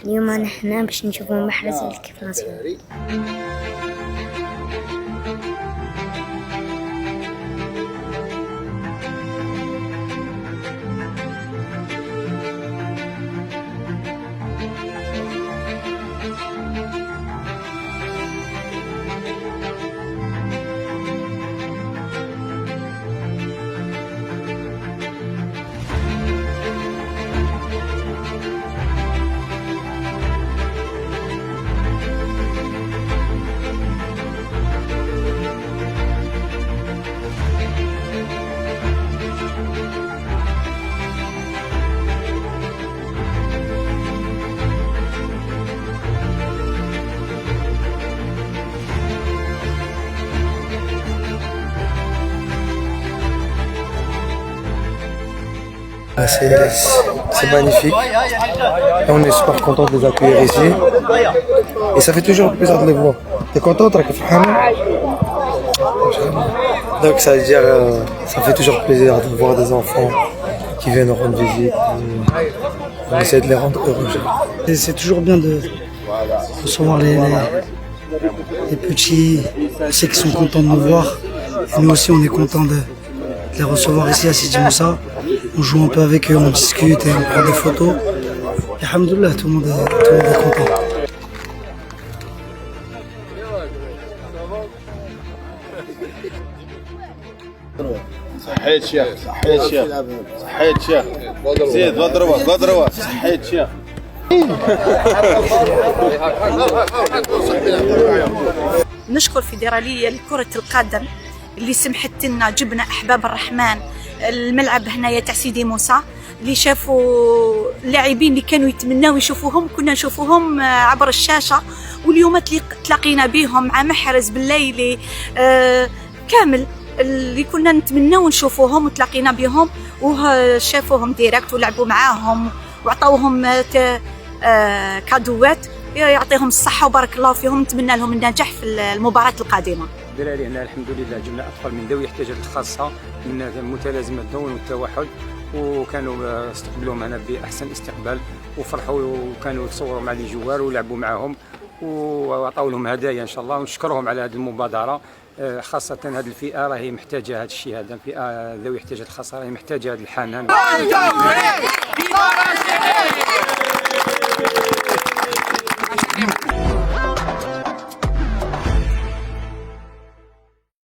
اليوم نحن باش نشوفوا محرز الكيف ناسيونال. C'est magnifique. Et on est super content de les accueillir ici. Et ça fait toujours plaisir de les voir. T'es content, donc ça veut dire, ça fait toujours plaisir de voir des enfants qui viennent rendre visite. On essaie de les rendre heureux. C'est toujours bien de recevoir les petits. Je sais qu'ils sont contents de nous voir. Et nous aussi, on est contents de les recevoir ici à Sidi Moussa. On joue un peu avec eux, on discute et on prend des photos. Et alhamdoulilah, tout le monde est content. صحيت شيخ، صحيت شيخ، صحيت شيخ، زيد بضربه صحيت شيخ. نشكر فيدرالية لكرة القدم اللي سمحت لنا جبنا أحباب الرحمن الملعب هنايا تاع سيدي موسى، اللي شافوا اللاعبين اللي كانوا يتمناو يشوفوهم كنا نشوفوهم عبر الشاشة، واليوم تلاقينا بهم مع محرز بالليل كامل اللي كنا نتمناو نشوفوهم وتلاقينا بهم وشافوهم ديريكت ولعبوا معاهم وعطوهم كادوات. يعطيهم الصحة وبارك الله فيهم، نتمنى لهم النجاح في المباراة القادمة. الدراري هنا الحمد لله جبنا اطفال من ذوي الاحتياجات الخاصه من متلازمه الدون والتوحد، وكانوا استقبلوهم هنا باحسن استقبال وفرحوا وكانوا يصوروا مع لي جوار ولعبوا معهم وعطاو لهم هدايا ان شاء الله، ونشكرهم على هذه المبادره. خاصه هذه الفئه راهي محتاجه هذا الشيء، هذا الفئه ذوي الاحتياجات الخاصه راهي محتاجه هذا الحنان.